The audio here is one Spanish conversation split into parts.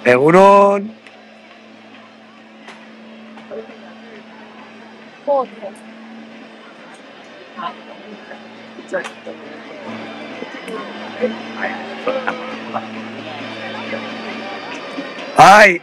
Egunon. Ai.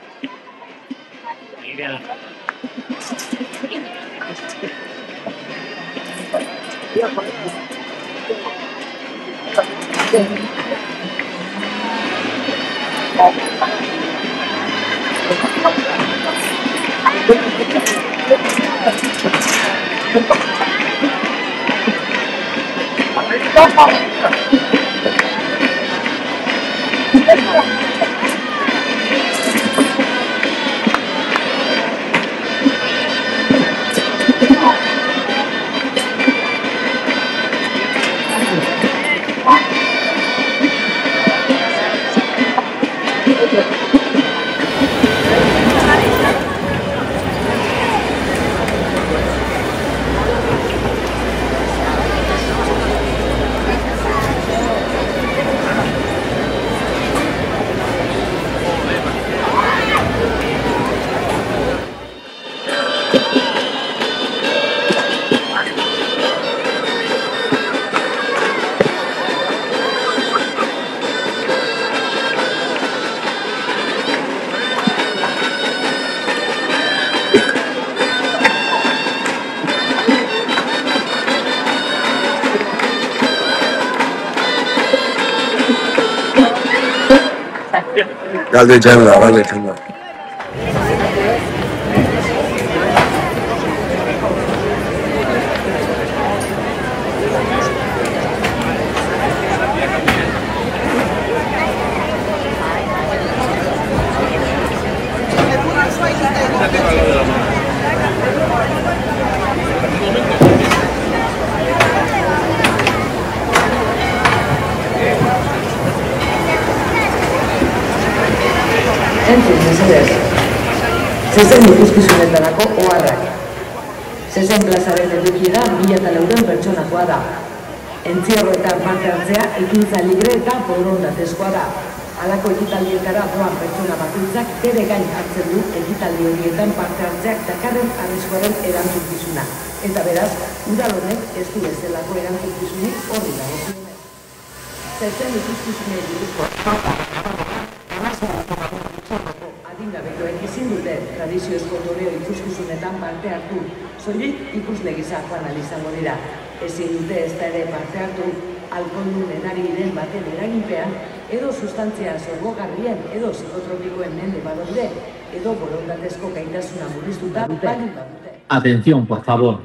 Galde txanda. Zezen ikuskizunetarako oharrak. Zezen plazaren edukiera 1.400 pertsonakoa da. Entzierroetan parte hartzea ekintza libre eta borondatezkoa da. Halako ekitaldietara doan pertsona bakoitzak bere gain hartzen du ekitaldi horietan parte hartzeak dakarren arriskuaren erantzukizuna. Eta beraz, udal honek ez du ezelako erantzukizunik horri dagokionez. Zezen ikuskizunei buruzko adingabekoek ezin dute tradiziozko toreo ikuskizunetan parte hartu, soilik ikusle gisa joan ahal izango dira. Ezin dute ezta ere parte hartu alkoholdunen ari diren baten eraginpean, edo sustantzia sorgogarrien edo psikotropikoen mende badaude, edo borondatezko gaitasuna murriztuta baldin badute. Atención, por favor.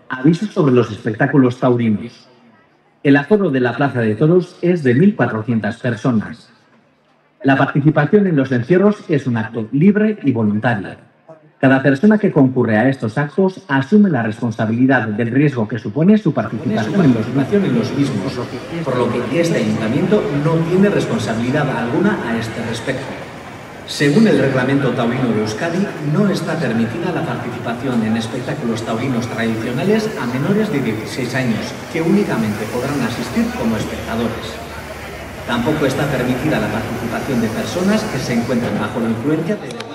Aviso sobre los espectáculos taurinos. El aforo de la Plaza de Toros es de 1.400 personas. La participación en los encierros es un acto libre y voluntario. Cada persona que concurre a estos actos asume la responsabilidad del riesgo que supone su participación en los mismos, por lo que este ayuntamiento no tiene responsabilidad alguna a este respecto. Según el reglamento taurino de Euskadi, no está permitida la participación en espectáculos taurinos tradicionales a menores de 16 años, que únicamente podrán asistir como espectadores. Tampoco está permitida la participación de personas que se encuentran bajo la influencia de...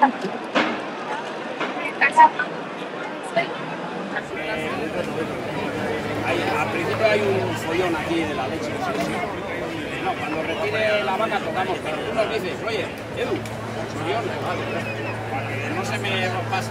Al principio hay un follón aquí de la leche. No, cuando retire la vaca tocamos, pero tú nos dices, oye, Edu, follón, vale, para que no se me pase.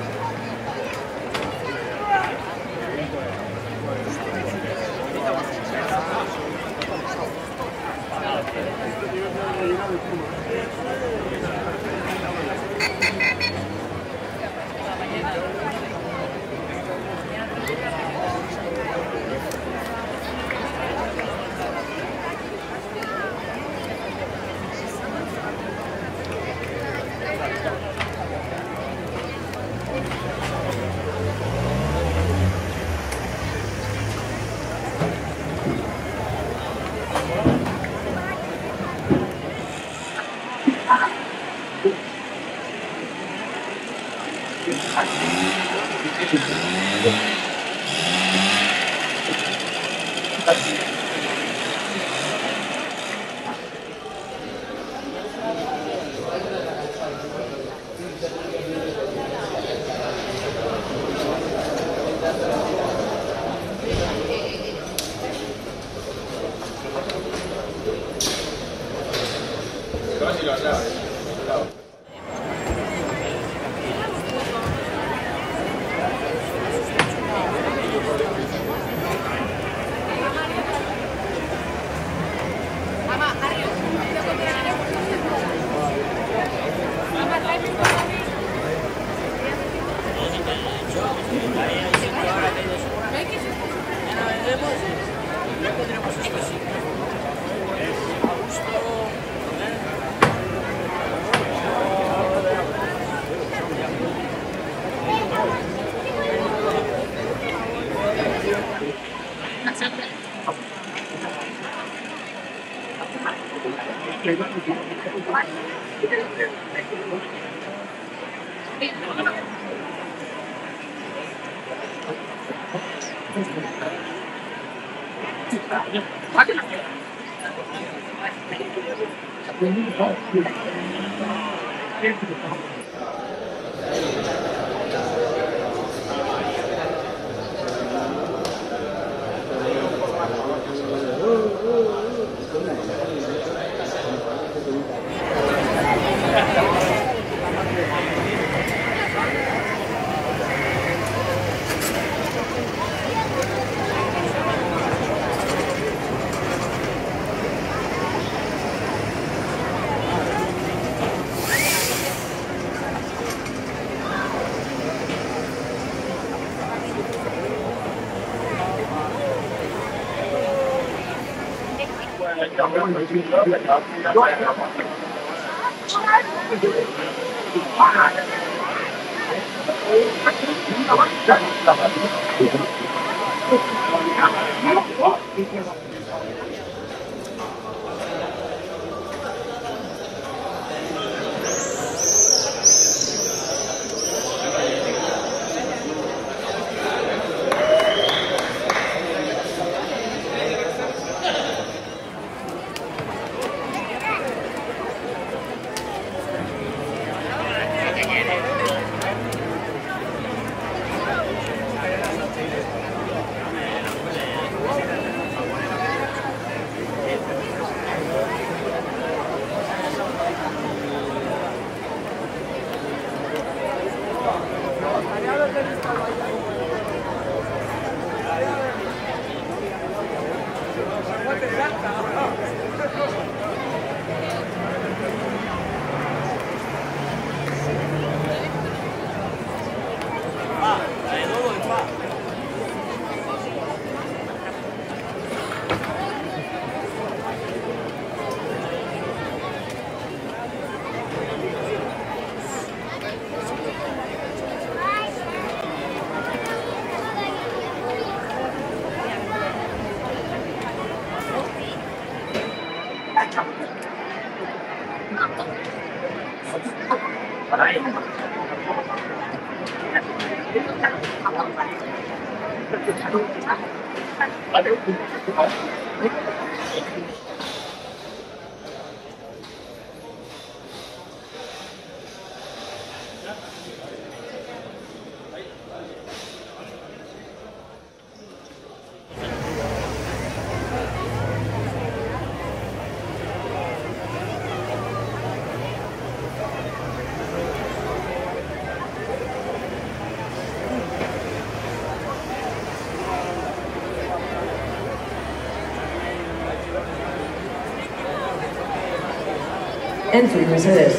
Entzun mesedez.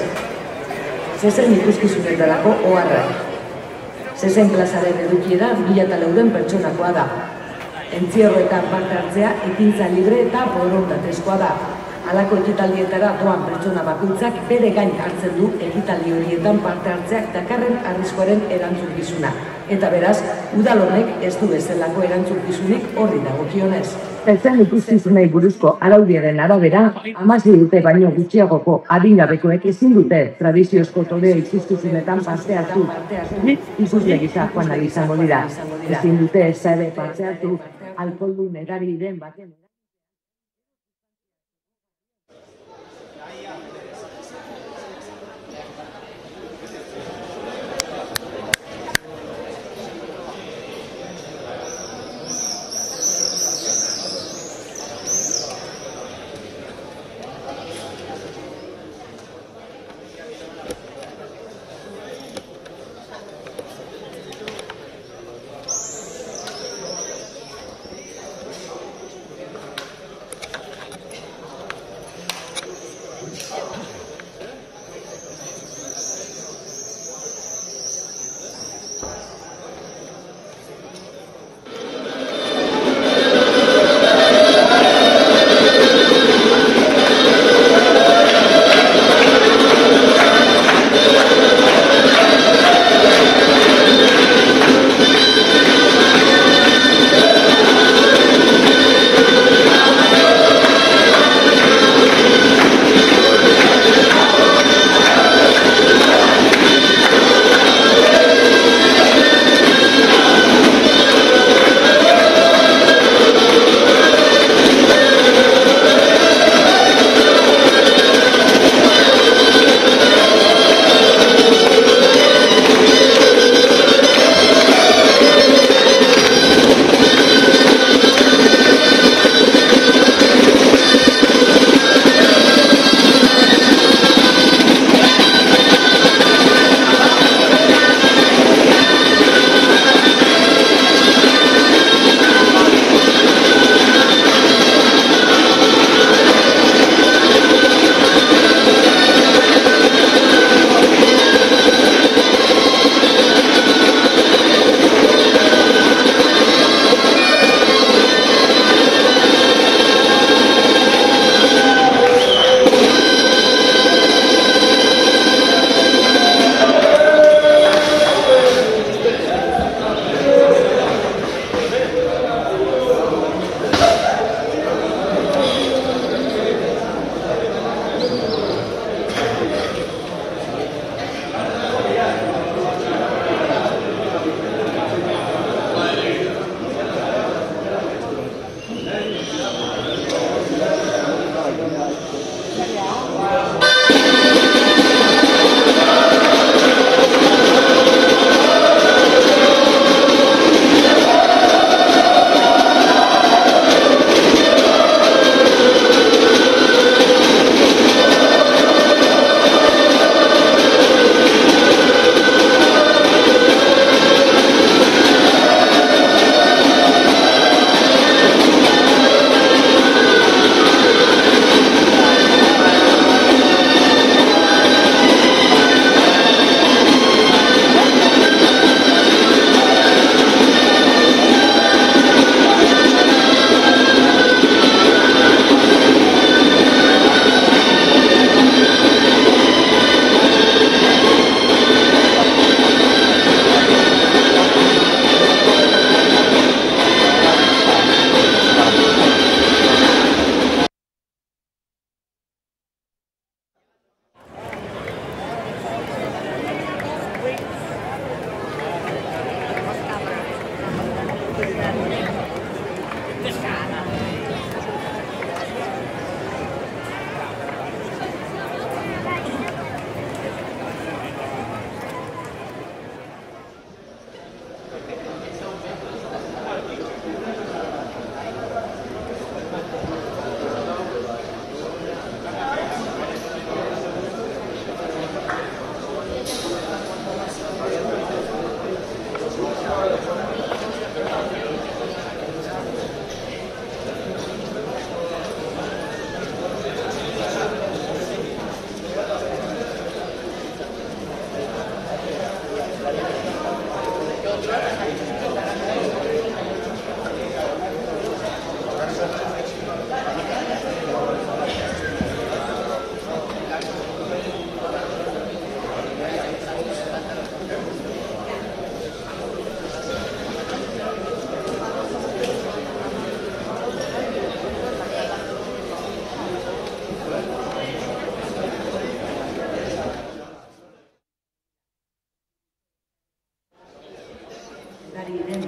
Zezen ikuskizunetarako oharrak. Zezen plazaren edukiera 1.400 pertsonakoa da. Entzierroetan parte hartzea ekintza libre eta borondatezkoa da. Halako ekitaldietara doan pertsona bakoitzak bere gain hartzen du ekitaldi horietan parte hartzeak dakarren arriskuaren erantzukizuna. Eta beraz, udal honek ez du bezalako erantzukizunik horri dagokionez. Zezen ikuskizunei buruzko araudiaren arabera, 16 urte baino gutxiagoko adingabekoek ezin dute tradiziozko toreo ikuskizunetan parte hartu. Ikusle gisa joan nahi izango dira. Ezin dute ez ere parte hartu alkoholdun edari den baten.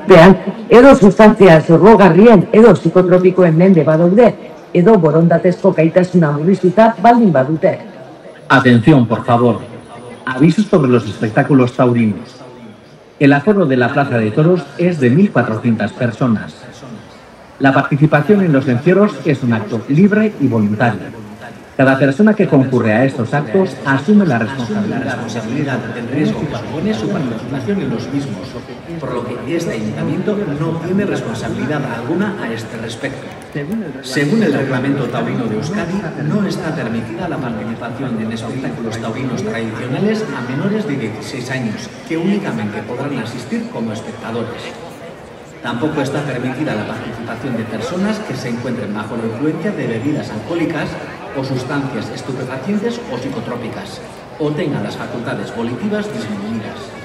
bitartean, edo sustantzia zorrogarrien edo psikotropikoen mende badaude, edo borondatezko gaitasuna murriztuta baldin badute. Atención, por favor. Avisos sobre los espectáculos taurinos. El aforo de la Plaza de Toros es de 1.400 personas. La participación en los encierros es un acto libre y voluntario. Cada persona que concurre a estos actos asume la responsabilidad del riesgo que supone su participación en los mismos, por lo que este ayuntamiento no tiene responsabilidad alguna a este respecto. Según el reglamento taurino de Euskadi, no está permitida la participación en espectáculos taurinos tradicionales a menores de 16 años, que únicamente podrán asistir como espectadores. Tampoco está permitida la participación de personas que se encuentren bajo la influencia de bebidas alcohólicas o sustancias estupefacientes o psicotrópicas, o tengan las facultades volitivas disminuidas.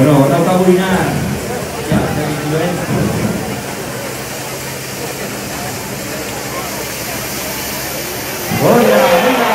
Bueno, daukagu Inar. Ja, egin duen. Goia, venga!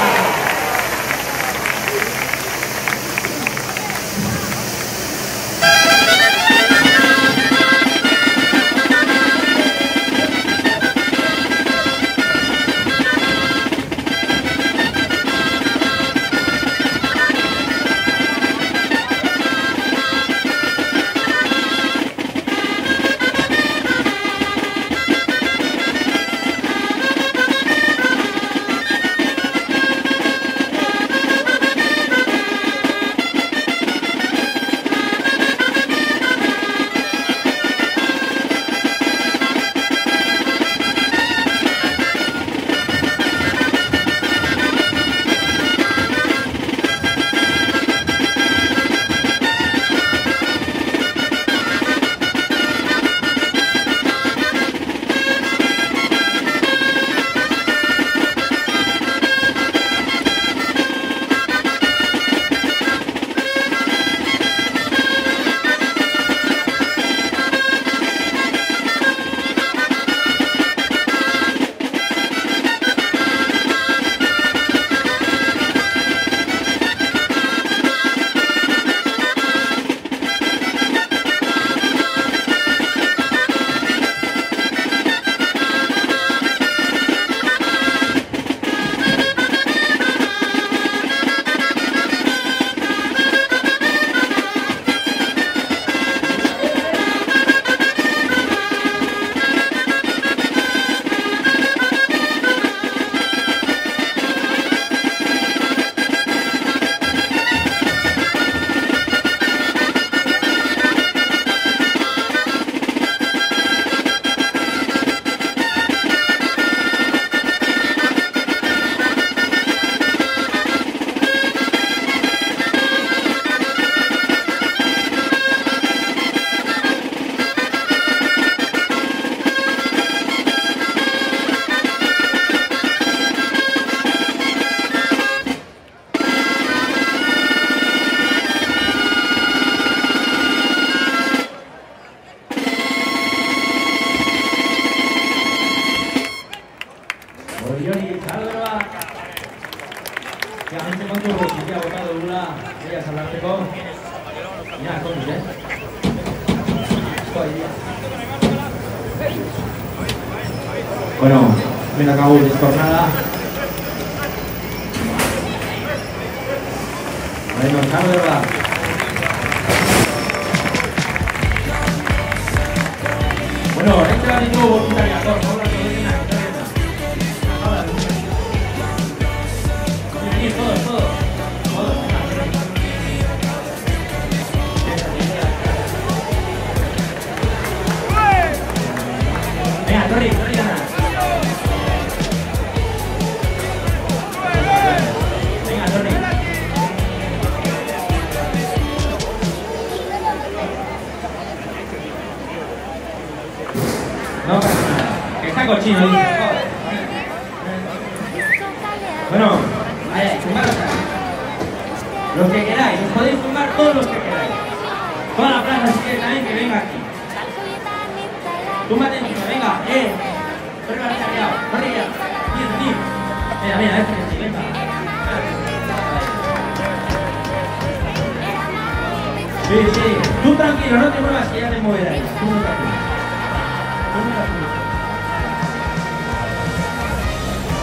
Orioni, salva. Jangan kontu ya botado dugula, ella saldatzeko. Ya, kontuz, Bueno, hemen akabu destornada. Bueno, salva. Bueno, entra ditugu botutariak, hor, No pasa nada. Que está cochino, dice. Bueno, ahí, tumbaros aquí. Los que queráis, os podéis tumbar todos los que queráis. Toda la plaza si quiere también que venga aquí. Túmbate encima, venga, Corre la vida, cuidado, corre ya. Mira, mira, que sí, venga. Sí, tú tranquilo, no te muevas que ya te moverás. Tú no tranquilo.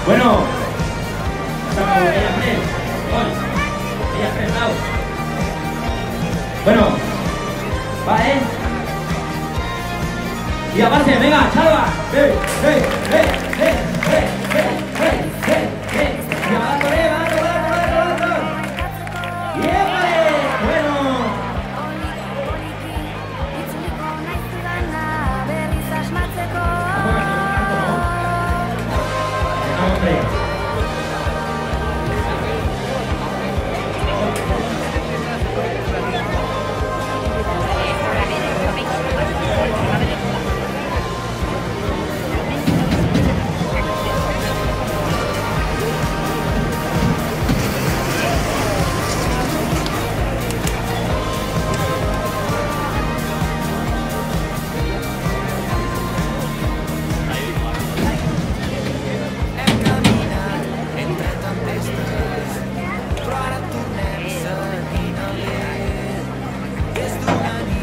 Bueno, estamos ella tres. Ella tres, lado. Bueno, va, y a base, venga, Chalva. Y abajo, y bueno.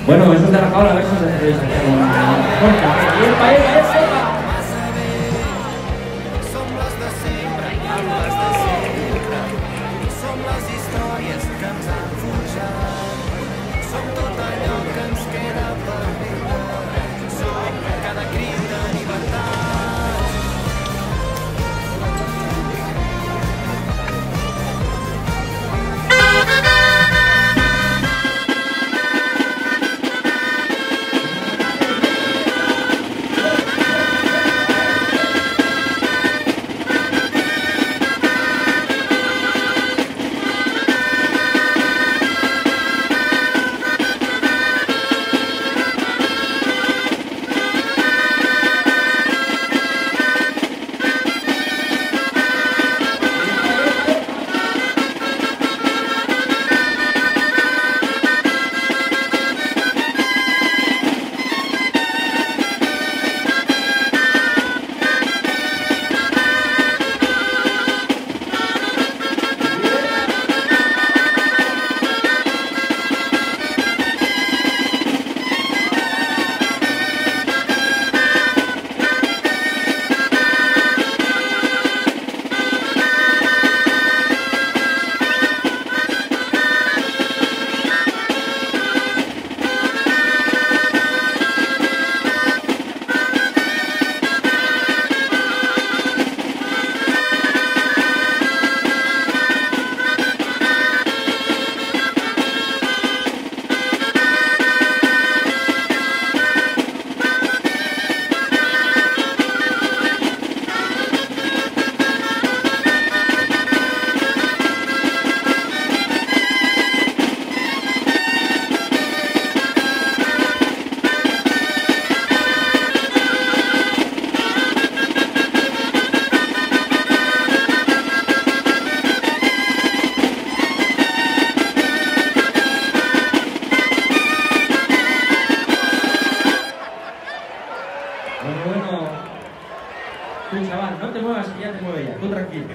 Bueno, eso es de la cabra, eso es de Santiago. Tú, chaval, no te muevas que ya te mueve ya, tú tranquilo.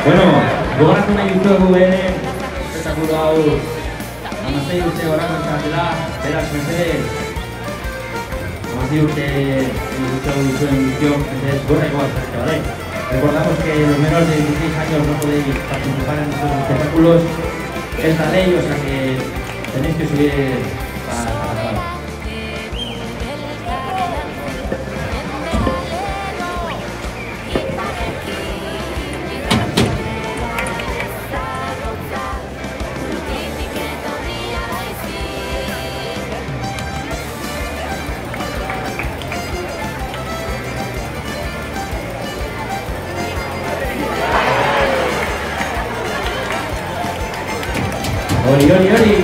Bueno, gogoratu nahi dizuegu ere, espetakulo hau amasei urte gorako izatela, beraz mesedez, amasei urte duzuen guztiok, mesedez gorreko azarte, ¿vale? Recordamos que los menores de 16 años no podéis participar en estos espectáculos, es la ley, o sea que tenéis que subir a la sala. ¡Oli, oli, oli!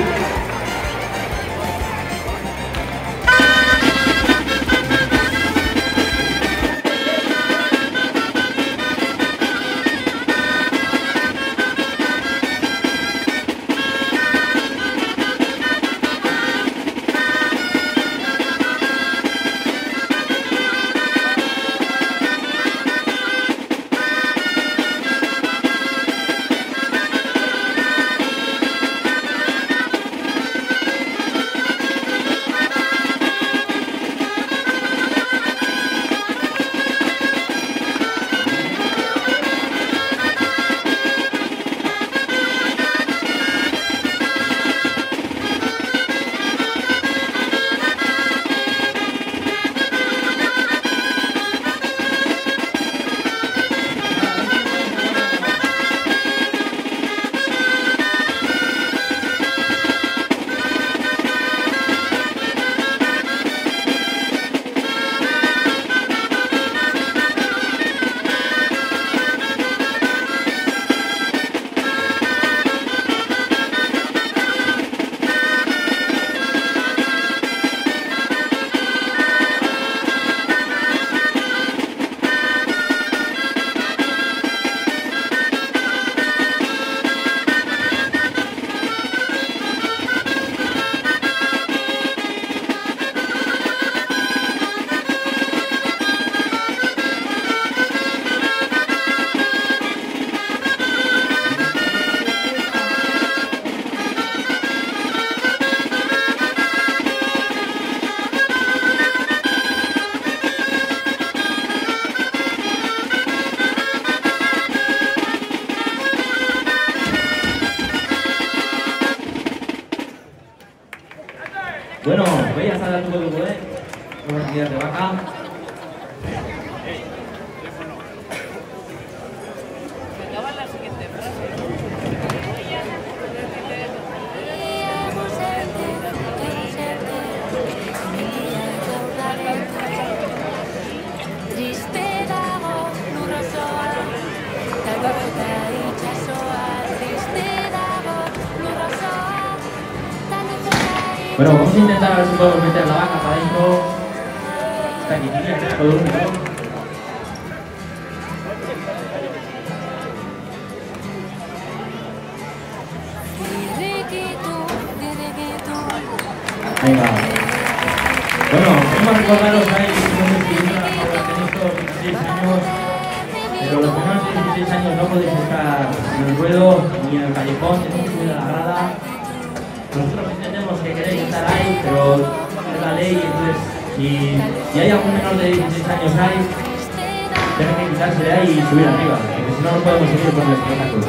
Bueno, voy a salir todo el poder, con las ideas de vaca. Bueno, vamos a intentar a ver si podemos meter la vaca para adentro. Está quietilla, todo unido. Venga. Bueno, vamos a recordaros ahí que hemos escrito a estos 16 años, pero los menores de 16 años no podéis estar en el ruedo ni en el callejón, tenéis que subir a la grada. Nosotros entendemos que queréis estar ahí, pero es la ley, entonces si hay algún menor de 16 años ahí, tienen que quitarse de ahí y subir arriba, porque si no, no podemos seguir con el espectáculo.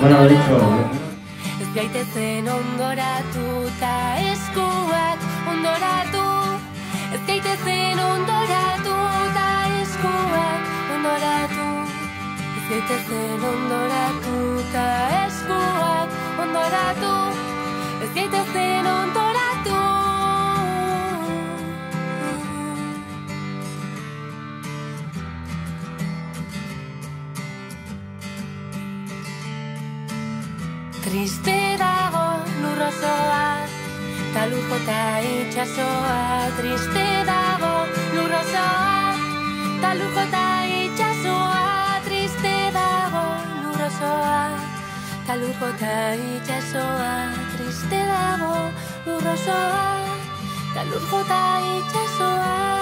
Bueno, lo dicho. Ez gaitezen ondoratuta eskuak ondoratu. Ez gaitezen ondoratuta eskuak ondoratu. Ez gaitezen ondoratuta eskuak ondoratu. Ez gaitezen ondoratu. triste dago lur osoa, ta lur jota itxasoa. Triste dago lur osoa, ta lur jota itxasoa. Triste dago lur osoa, ta lur jota itxasoa. Triste dago lur osoa, ta lur jota itxasoa.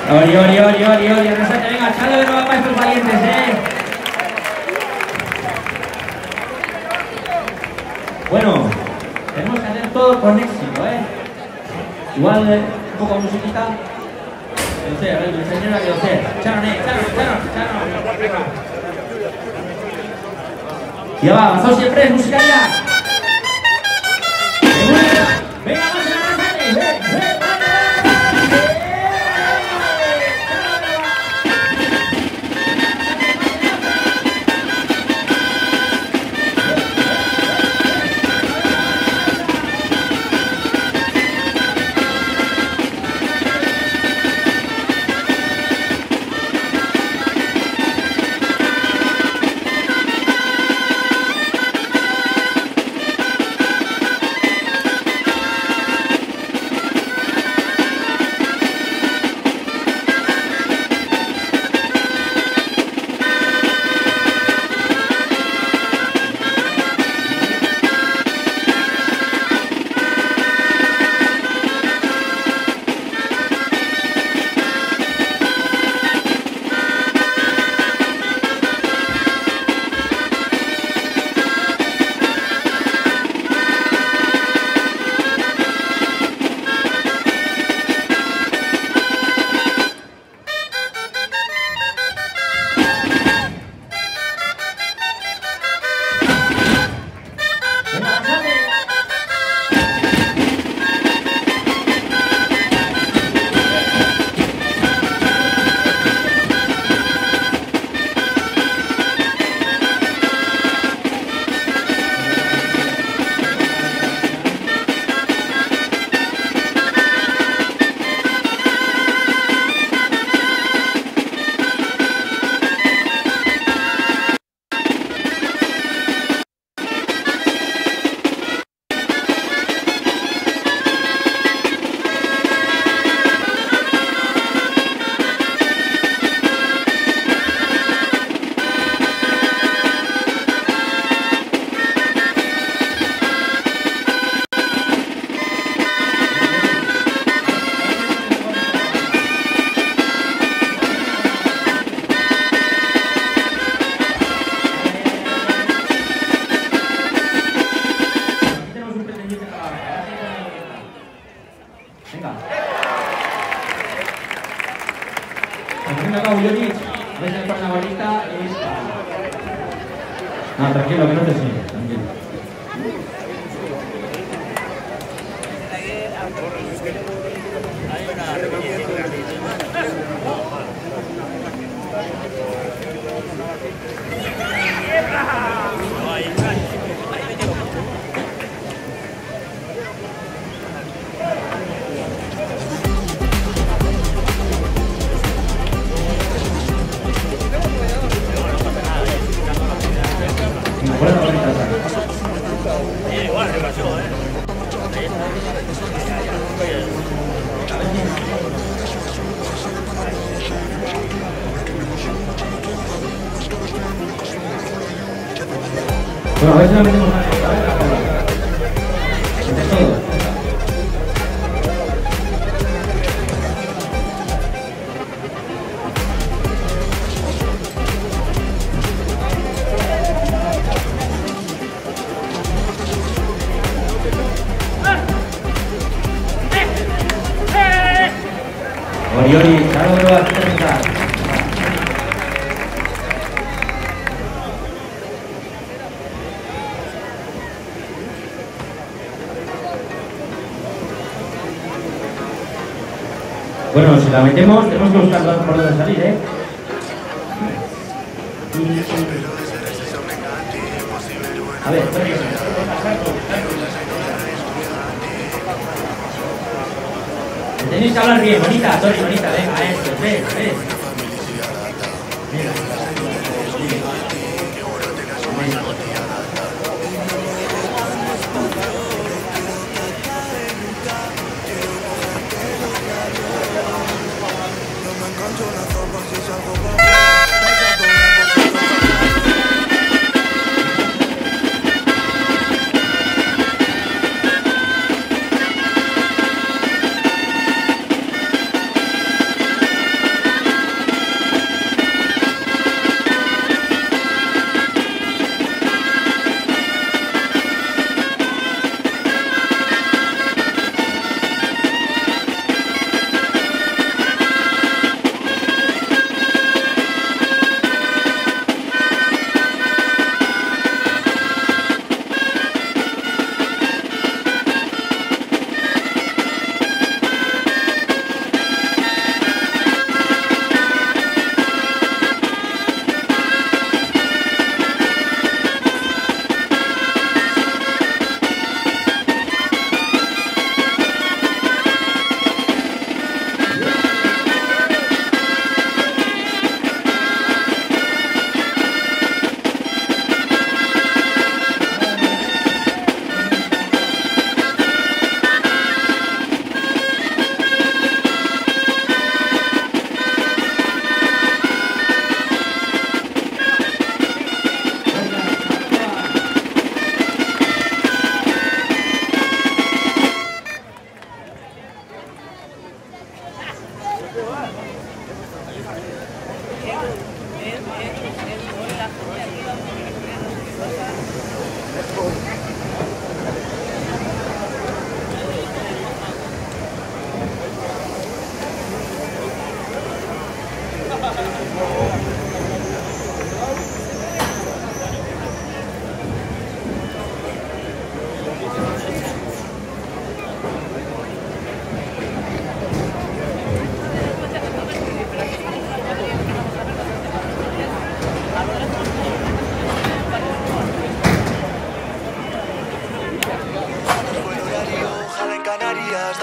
Ori, Arrasate, venga, chalo de nuevo para estos valientes, Bueno, tenemos que hacer todo con éxito, Igual, un poco de musiquita. No sé, a ver, me enseñaron a que lo sé. Chano. Ya va, avanzado siempre, música ya. Venga, más Arrasate, No, tranquilo, que no te sientes, tranquilo. Bueno, a ver si la metemos a entre todos. Ori, claro, pero aquí está. Bueno, si la metemos, tenemos que buscar por dónde salir, ¿eh? A ver, tenéis que hablar bien, bonita, Tori, bonita, venga, eso, ven. Mira.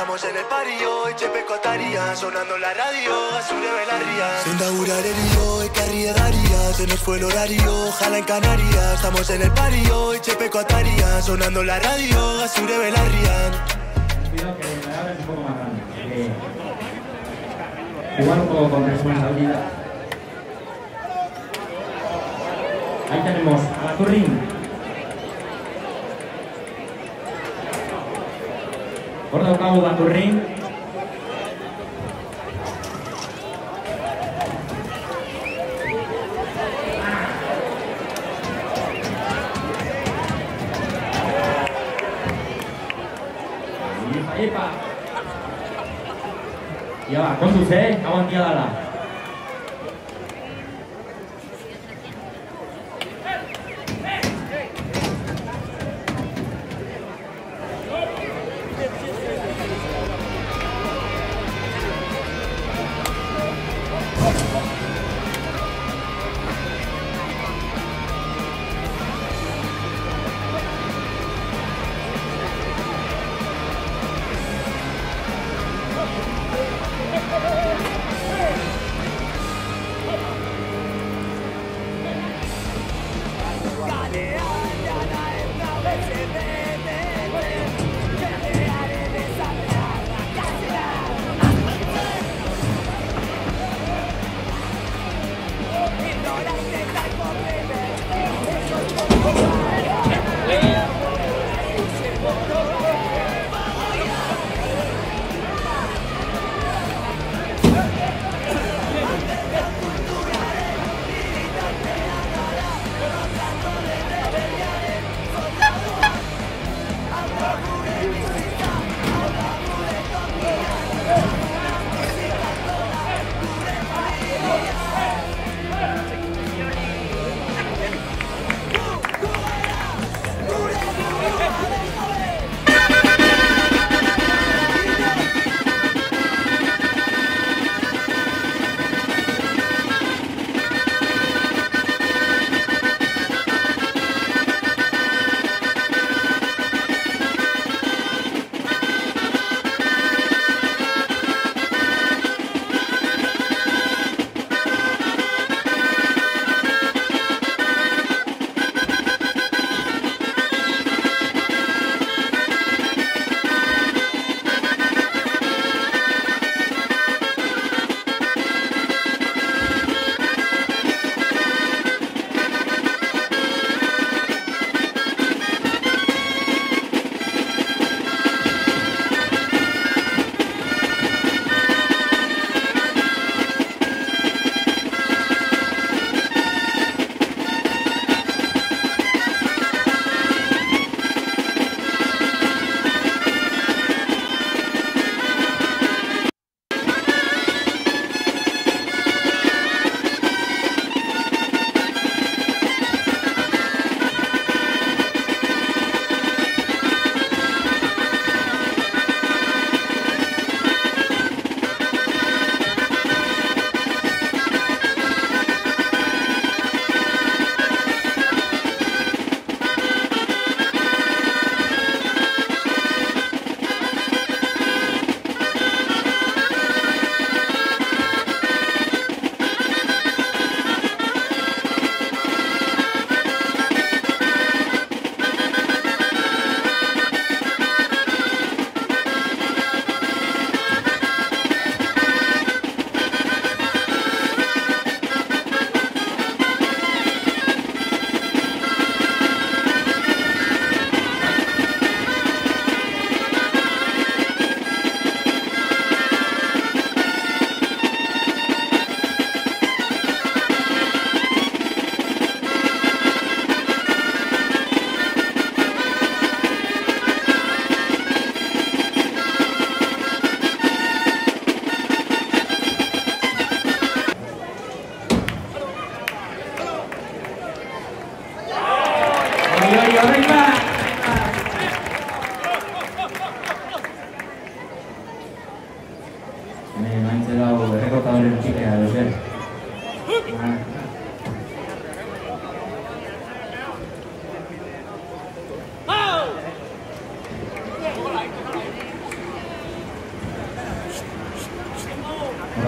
Estamos en el parillo, etxepeko ataria, sonando la radio, azure belarria. Zein da gura ererio, ekarri egaria, se nos fue el horario, ojalá en Canarias. Estamos en el parillo, etxepeko ataria, sonando la radio, azure belarria. Pido que me hables un poco más grande, jugar un poco con responsabilidad. Ahí tenemos a la Turrín. Hor daukagu Baturrin. Epa! Ja, ba, kontuz, hau handia dala.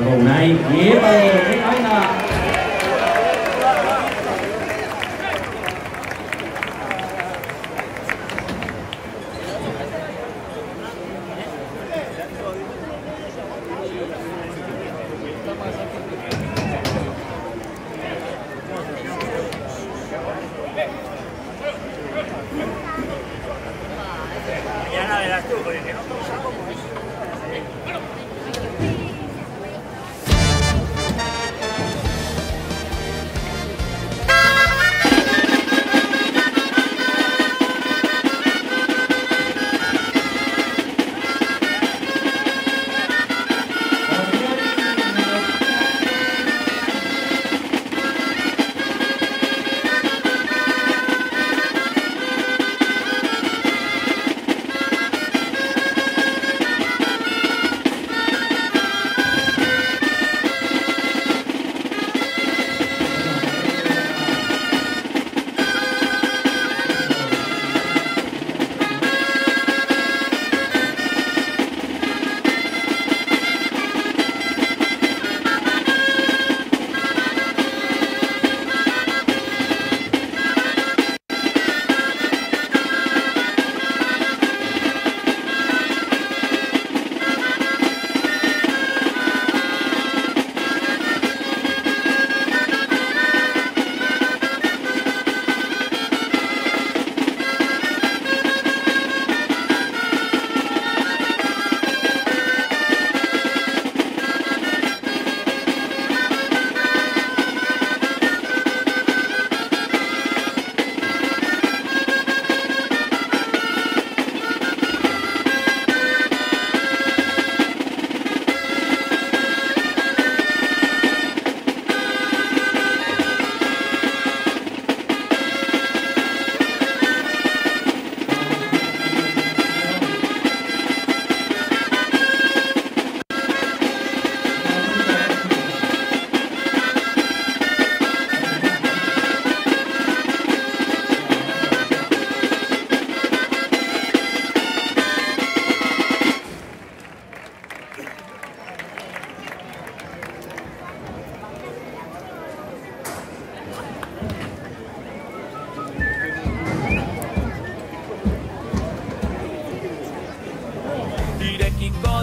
Bravo, Unai. Y venga, venga. Ya verás tú, porque no todos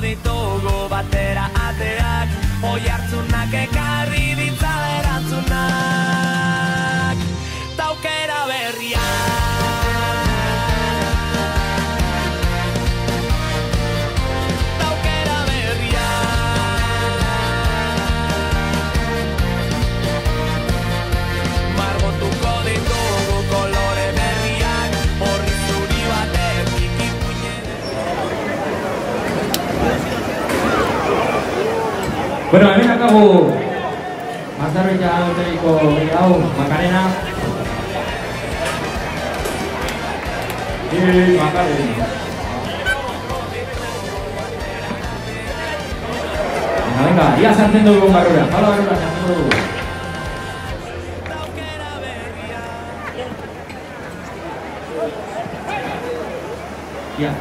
ditugu batera ateak, oihartzunak ekarri ditzala erantzunak, taukera margotuko ditugu kolore berriak, horri zuri batek ikipuinen. Bueno, hemen akabu Mazarroia hoteliko hau, Macarena. Macarena. Venga, ia sartzen dugu barrura. Hala barrura sartzen dugu. Ia.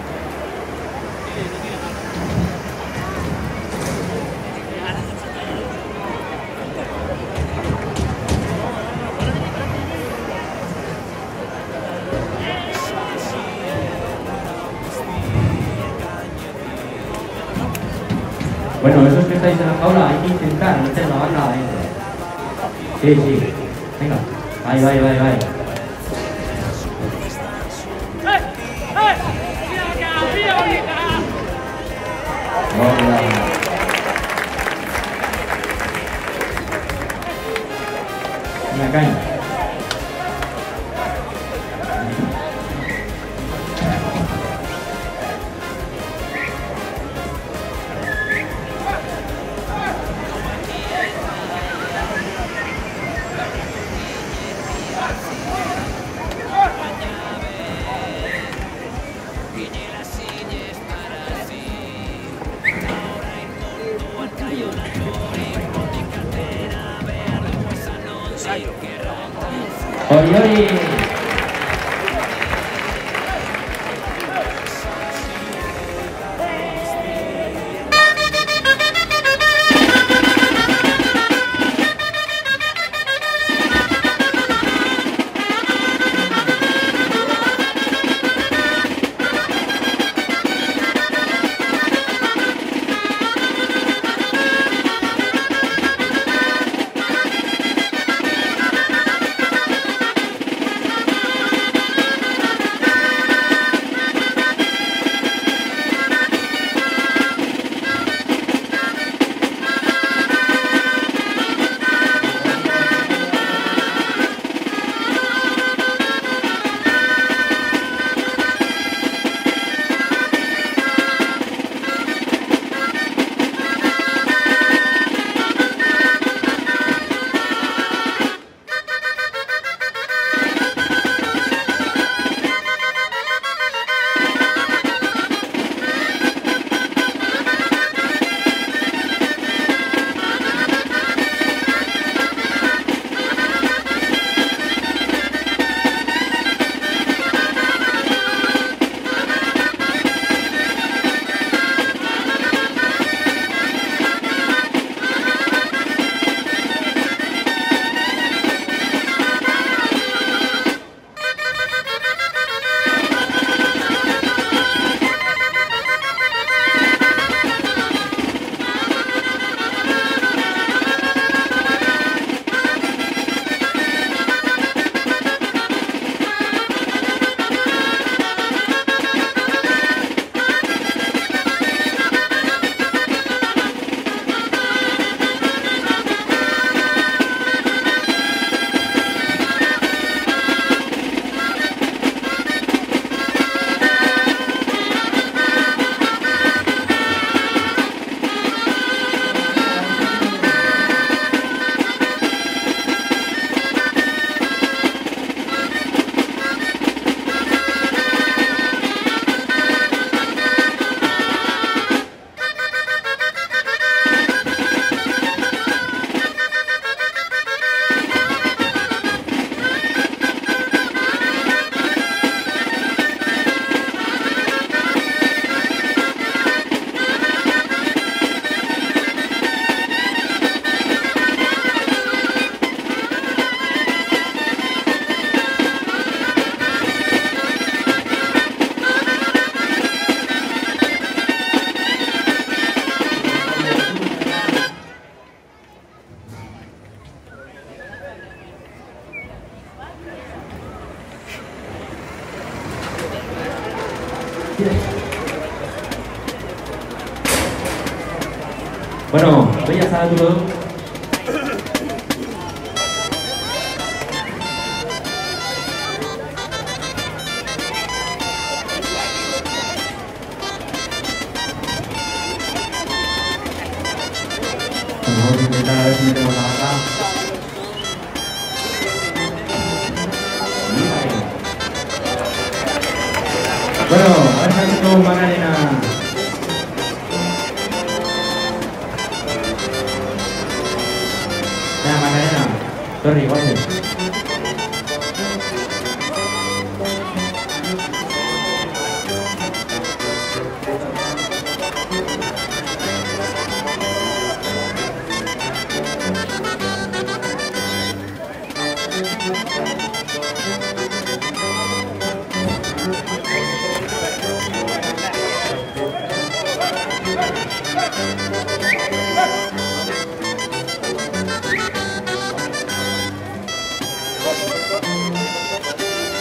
Bueno, esos que estáis en la jaula hay que intentar meter la banda adentro. Sí, sí. Venga. Vai. Hola. La caña. Ori. Bueno, voy a estar duro. Vamos a intentar a ver si metemos la vaca. Bueno, ahora está haciendo Macarena. Venga, Macarena. Sorry, guapo.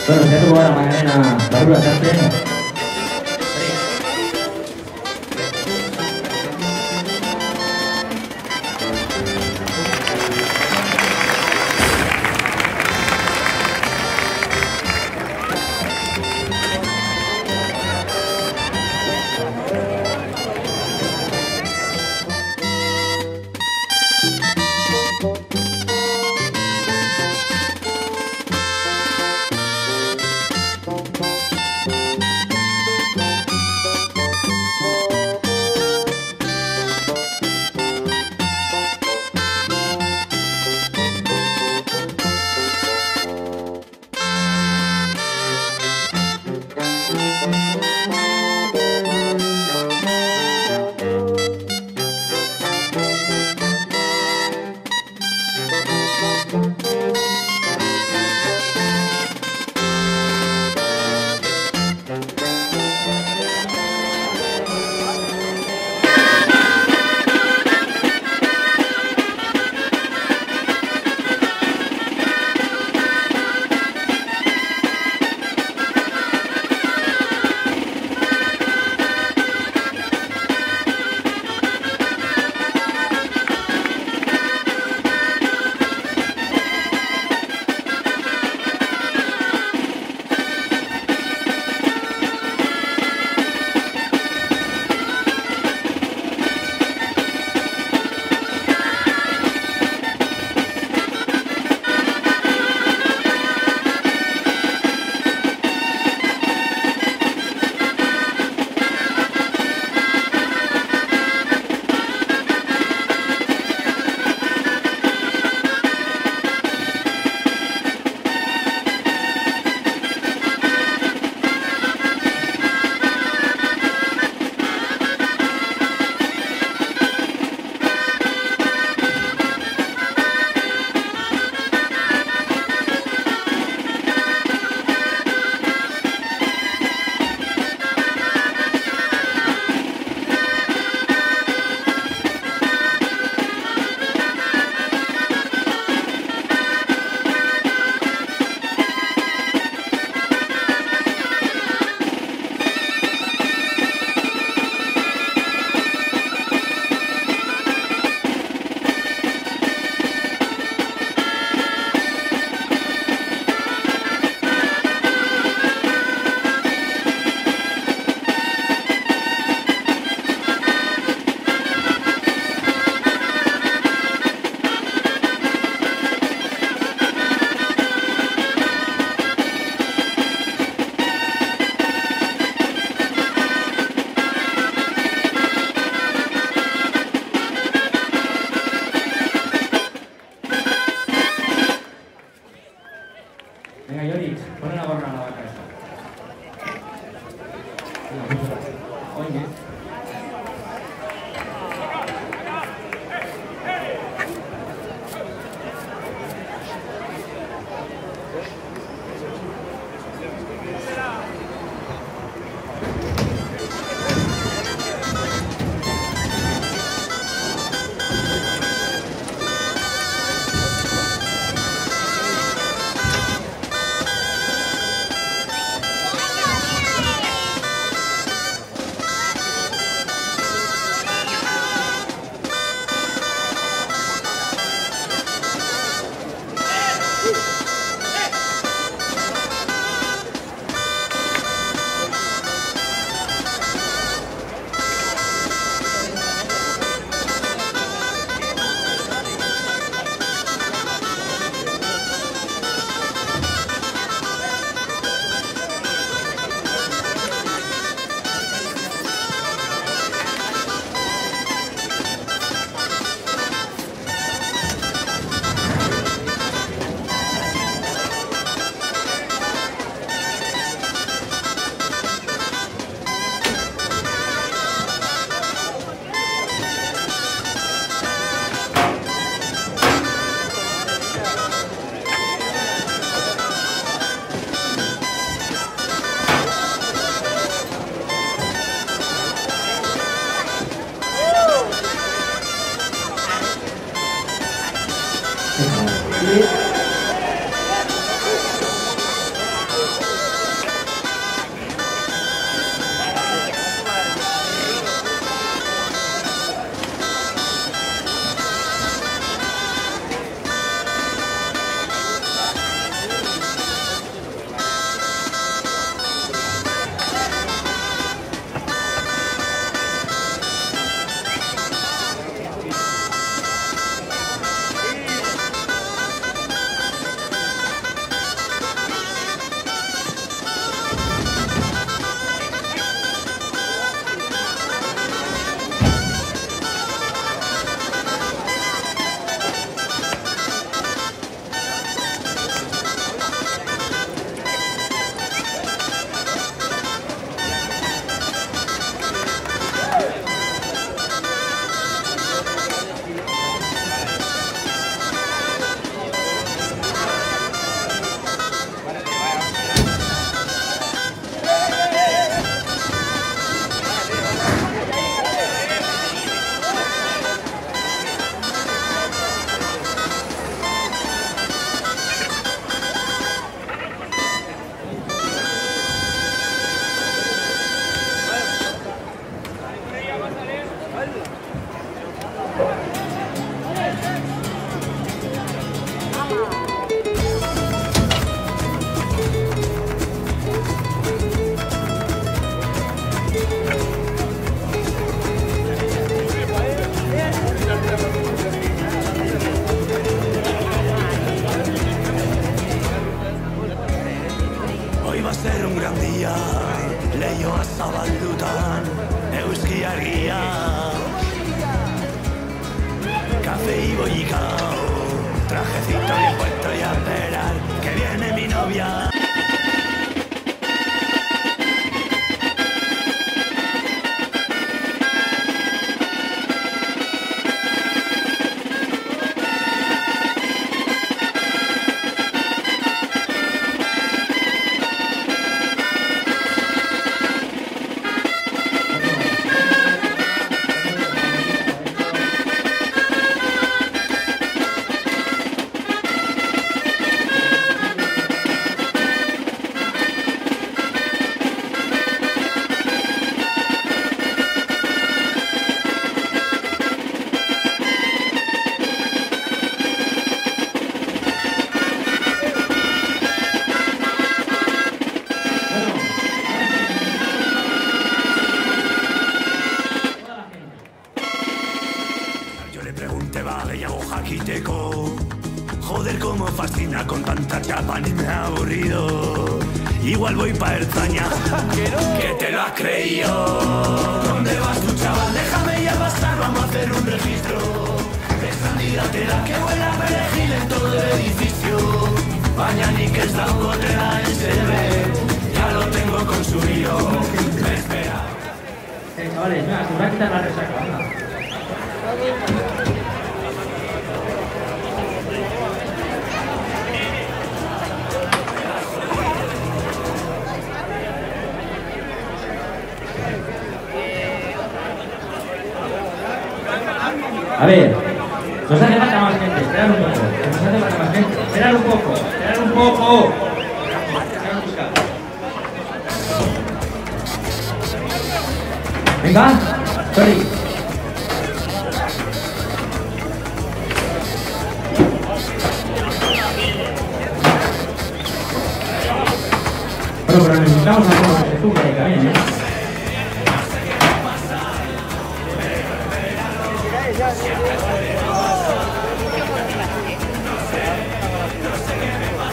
Bueno, ya tuvo la Macarena, la rueda tarde. Venga, Yori, ponle la gorra a la vaca esa. Oye. guía. Café y bollicao, trajecito bien puesto y a esperar que viene mi novia. Joder, cómo fascina con tanta chapa, ni me ha aburrido. Igual voy pa' Erzaña, que te lo has creído. ¿Dónde vas tú, chaval? Déjame ya pasar, vamos a hacer un registro. Candidatera que huela a perejil en todo el edificio. Mañana que está un gotera en SB, ya lo tengo consumido. Me espera. Chavales, venga, se me va a quitar la resaca, venga. A ver, nos hace falta más gente, esperad un poco, nos hace falta más gente, esperad un poco, esperad un poco. Venga, sorry. Bueno, pero necesitamos algo que se tuve también, ¿eh?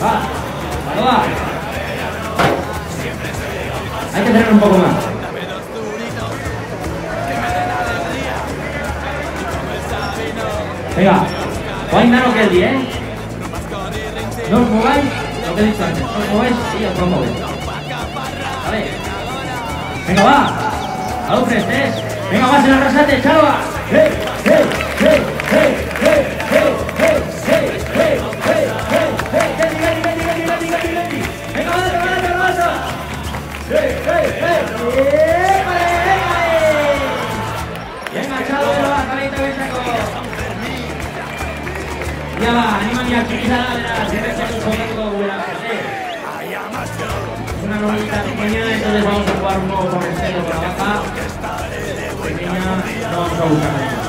Va. Hay que tener un poco más. Venga, guay nano que el día, ¿eh? No os mováis, lo que he dicho antes, no os mováis y os movéis. Vale. Venga, va. A un 3, venga, vas en la rasate, chaval. ¡Hey! Venga, vas. Venga, chaval, va, caballito bien saco. Ya va, anima mi actividad, verás, siempre está un poquito buena. Es una novita pequeña, entonces vamos a jugar un poco con el celo, con la baja. Pequeña, no vamos a buscar nada.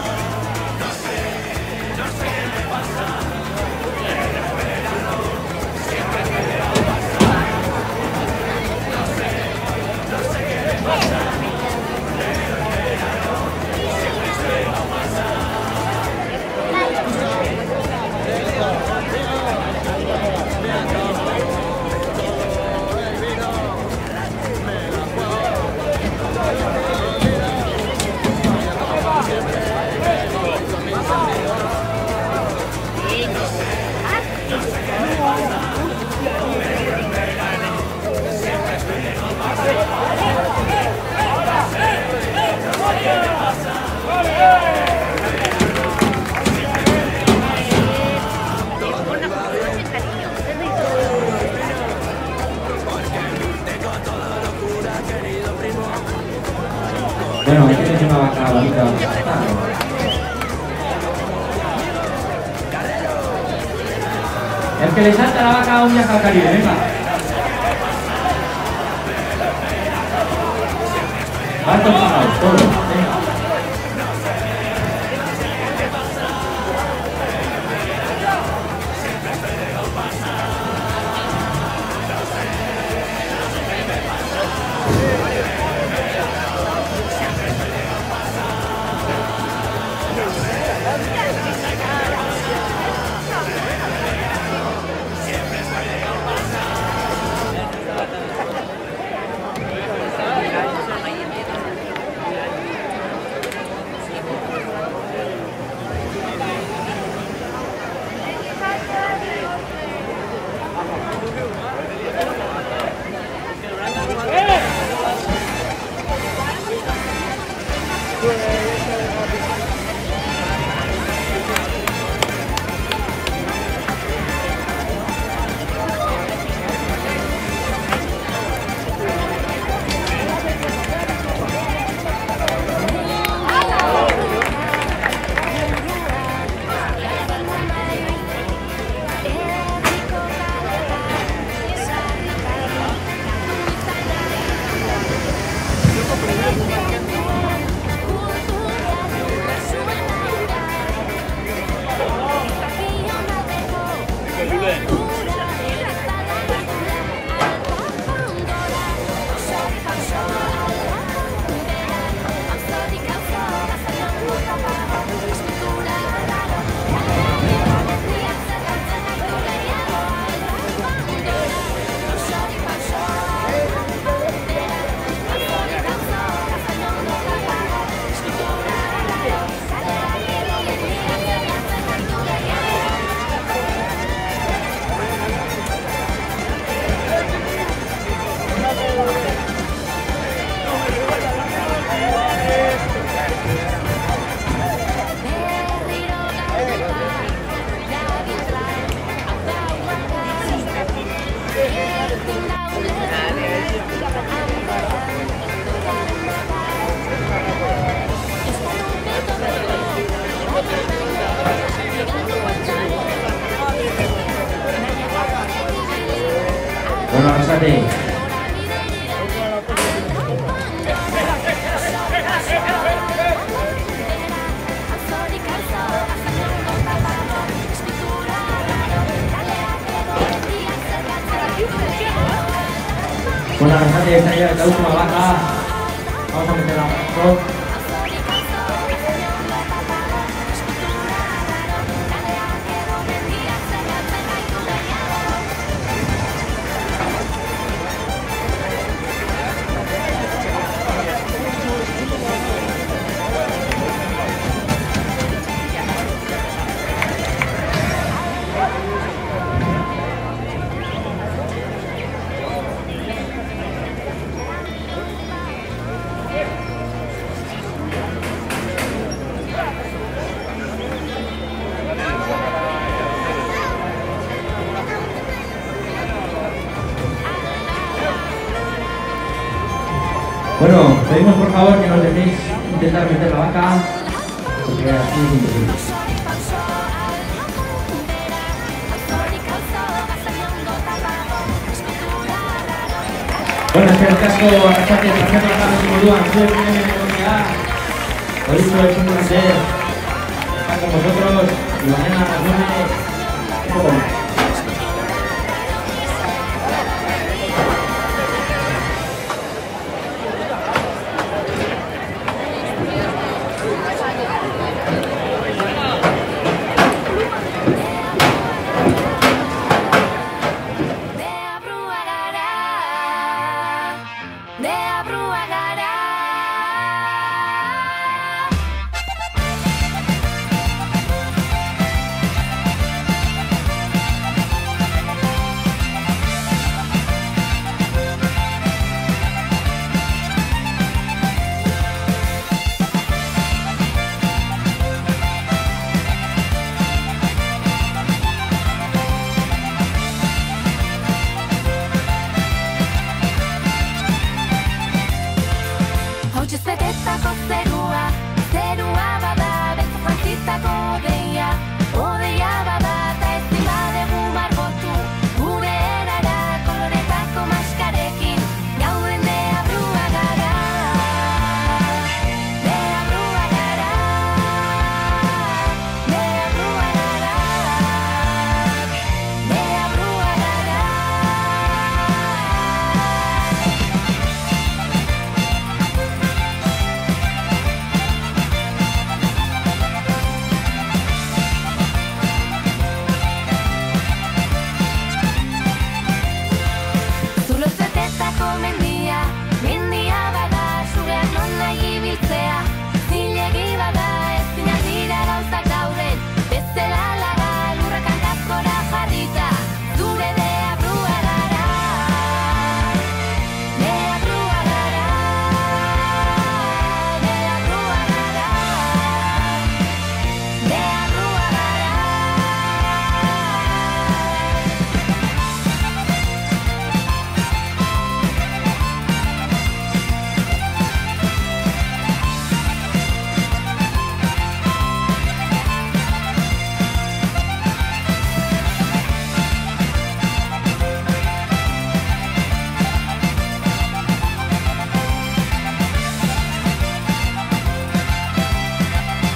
Bueno, aquí tienes una vaca bonita. El que le salta la vaca a un viaje al Caribe, venga. Barcos pagados, todos, venga. Bueno, Arrasate. Bueno, Arrasate, esta ya es la última baja. Vamos a meter la rock. Bueno, pedimos por favor que nos dejéis intentar meter la vaca, porque así es imposible. Bueno, es que el casco Arrasate, Sargento Carlos y Moldúa, soy premio de velocidad. Por eso es un placer estar con vosotros y mañana a las 9 un poco más. Betetako zerua bada, bezu jantzitako